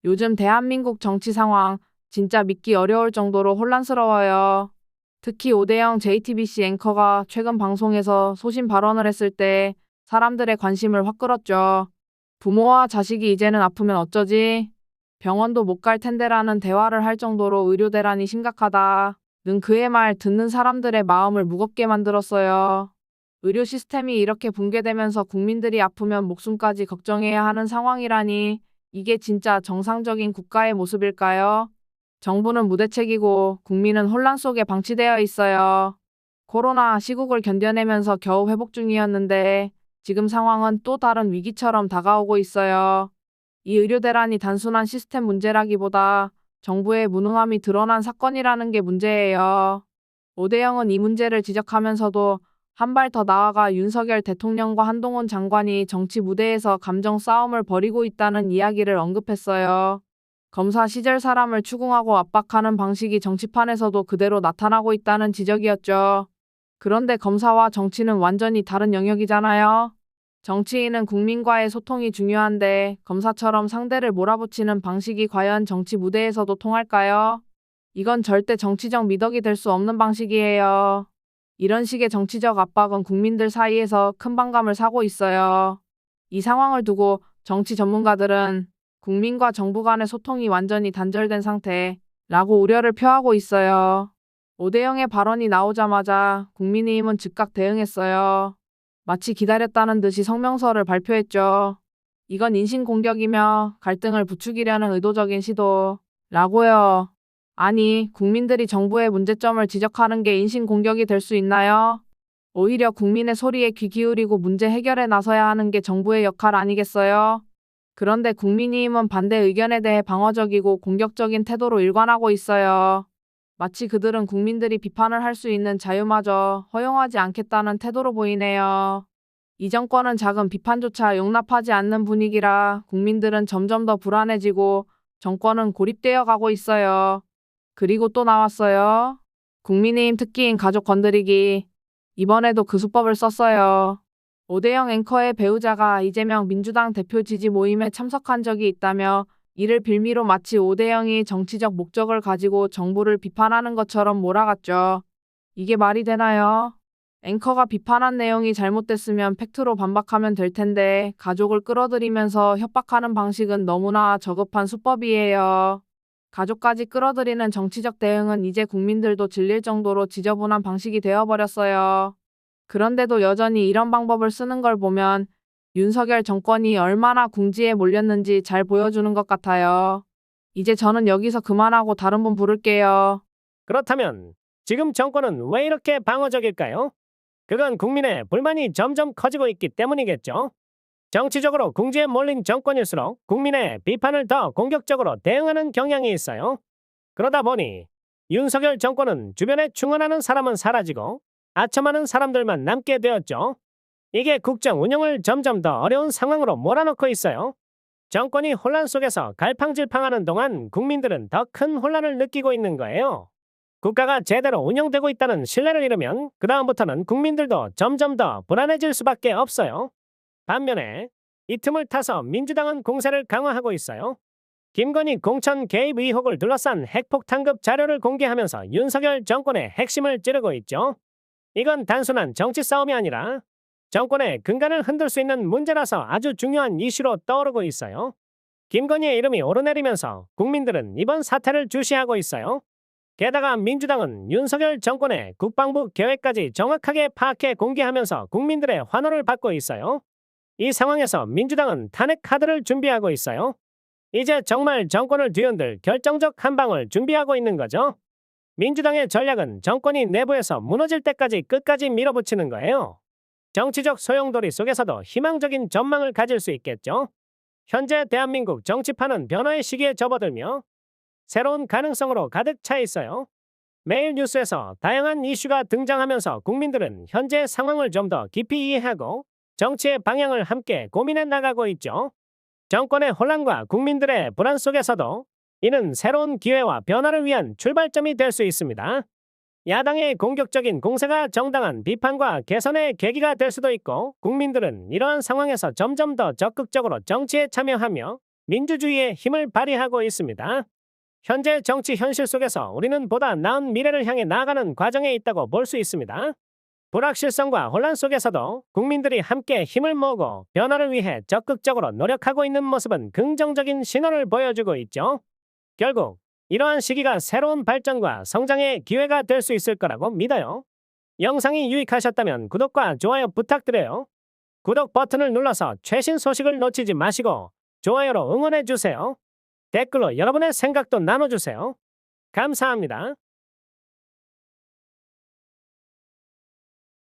요즘 대한민국 정치 상황 진짜 믿기 어려울 정도로 혼란스러워요. 특히 오대영 JTBC 앵커가 최근 방송에서 소신 발언을 했을 때 사람들의 관심을 확 끌었죠. 부모와 자식이 이제는 아프면 어쩌지? 병원도 못 갈 텐데라는 대화를 할 정도로 의료 대란이 심각하다. 는 그의 말 듣는 사람들의 마음을 무겁게 만들었어요. 의료 시스템이 이렇게 붕괴되면서 국민들이 아프면 목숨까지 걱정해야 하는 상황이라니 이게 진짜 정상적인 국가의 모습일까요? 정부는 무대책이고 국민은 혼란 속에 방치되어 있어요. 코로나 시국을 견뎌내면서 겨우 회복 중이었는데 지금 상황은 또 다른 위기처럼 다가오고 있어요. 이 의료 대란이 단순한 시스템 문제라기보다 정부의 무능함이 드러난 사건이라는 게 문제예요. 오대영은 이 문제를 지적하면서도 한 발 더 나아가 윤석열 대통령과 한동훈 장관이 정치 무대에서 감정 싸움을 벌이고 있다는 이야기를 언급했어요. 검사 시절 사람을 추궁하고 압박하는 방식이 정치판에서도 그대로 나타나고 있다는 지적이었죠. 그런데 검사와 정치는 완전히 다른 영역이잖아요. 정치인은 국민과의 소통이 중요한데 검사처럼 상대를 몰아붙이는 방식이 과연 정치 무대에서도 통할까요? 이건 절대 정치적 미덕이 될 수 없는 방식이에요. 이런 식의 정치적 압박은 국민들 사이에서 큰 반감을 사고 있어요. 이 상황을 두고 정치 전문가들은 국민과 정부 간의 소통이 완전히 단절된 상태라고 우려를 표하고 있어요. 오대영의 발언이 나오자마자 국민의힘은 즉각 대응했어요. 마치 기다렸다는 듯이 성명서를 발표했죠. 이건 인신공격이며 갈등을 부추기려는 의도적인 시도라고요. 아니, 국민들이 정부의 문제점을 지적하는 게 인신공격이 될 수 있나요? 오히려 국민의 소리에 귀 기울이고 문제 해결에 나서야 하는 게 정부의 역할 아니겠어요? 그런데 국민의힘은 반대 의견에 대해 방어적이고 공격적인 태도로 일관하고 있어요. 마치 그들은 국민들이 비판을 할 수 있는 자유마저 허용하지 않겠다는 태도로 보이네요. 이 정권은 작은 비판조차 용납하지 않는 분위기라 국민들은 점점 더 불안해지고 정권은 고립되어 가고 있어요. 그리고 또 나왔어요. 국민의힘 특기인 가족 건드리기. 이번에도 그 수법을 썼어요. 오대영 앵커의 배우자가 이재명 민주당 대표 지지 모임에 참석한 적이 있다며 이를 빌미로 마치 오대영이 정치적 목적을 가지고 정부를 비판하는 것처럼 몰아갔죠. 이게 말이 되나요? 앵커가 비판한 내용이 잘못됐으면 팩트로 반박하면 될 텐데 가족을 끌어들이면서 협박하는 방식은 너무나 저급한 수법이에요. 가족까지 끌어들이는 정치적 대응은 이제 국민들도 질릴 정도로 지저분한 방식이 되어버렸어요. 그런데도 여전히 이런 방법을 쓰는 걸 보면 윤석열 정권이 얼마나 궁지에 몰렸는지 잘 보여주는 것 같아요. 이제 저는 여기서 그만하고 다른 분 부를게요. 그렇다면 지금 정권은 왜 이렇게 방어적일까요? 그건 국민의 불만이 점점 커지고 있기 때문이겠죠. 정치적으로 궁지에 몰린 정권일수록 국민의 비판을 더 공격적으로 대응하는 경향이 있어요. 그러다 보니 윤석열 정권은 주변에 충원하는 사람은 사라지고 아첨하는 사람들만 남게 되었죠. 이게 국정 운영을 점점 더 어려운 상황으로 몰아넣고 있어요. 정권이 혼란 속에서 갈팡질팡하는 동안 국민들은 더 큰 혼란을 느끼고 있는 거예요. 국가가 제대로 운영되고 있다는 신뢰를 잃으면 그다음부터는 국민들도 점점 더 불안해질 수밖에 없어요. 반면에 이 틈을 타서 민주당은 공세를 강화하고 있어요. 김건희 공천 개입 의혹을 둘러싼 핵폭탄급 자료를 공개하면서 윤석열 정권의 핵심을 찌르고 있죠. 이건 단순한 정치 싸움이 아니라 정권의 근간을 흔들 수 있는 문제라서 아주 중요한 이슈로 떠오르고 있어요. 김건희의 이름이 오르내리면서 국민들은 이번 사태를 주시하고 있어요. 게다가 민주당은 윤석열 정권의 국방부 계획까지 정확하게 파악해 공개하면서 국민들의 환호를 받고 있어요. 이 상황에서 민주당은 탄핵 카드를 준비하고 있어요. 이제 정말 정권을 뒤흔들 결정적 한 방을 준비하고 있는 거죠. 민주당의 전략은 정권이 내부에서 무너질 때까지 끝까지 밀어붙이는 거예요. 정치적 소용돌이 속에서도 희망적인 전망을 가질 수 있겠죠. 현재 대한민국 정치판은 변화의 시기에 접어들며 새로운 가능성으로 가득 차 있어요. 매일 뉴스에서 다양한 이슈가 등장하면서 국민들은 현재 상황을 좀 더 깊이 이해하고 정치의 방향을 함께 고민해 나가고 있죠. 정권의 혼란과 국민들의 불안 속에서도 이는 새로운 기회와 변화를 위한 출발점이 될 수 있습니다. 야당의 공격적인 공세가 정당한 비판과 개선의 계기가 될 수도 있고 국민들은 이러한 상황에서 점점 더 적극적으로 정치에 참여하며 민주주의의 힘을 발휘하고 있습니다. 현재 정치 현실 속에서 우리는 보다 나은 미래를 향해 나아가는 과정에 있다고 볼 수 있습니다. 불확실성과 혼란 속에서도 국민들이 함께 힘을 모으고 변화를 위해 적극적으로 노력하고 있는 모습은 긍정적인 신호를 보여주고 있죠. 결국 이러한 시기가 새로운 발전과 성장의 기회가 될 수 있을 거라고 믿어요. 영상이 유익하셨다면 구독과 좋아요 부탁드려요. 구독 버튼을 눌러서 최신 소식을 놓치지 마시고 좋아요로 응원해주세요. 댓글로 여러분의 생각도 나눠주세요. 감사합니다.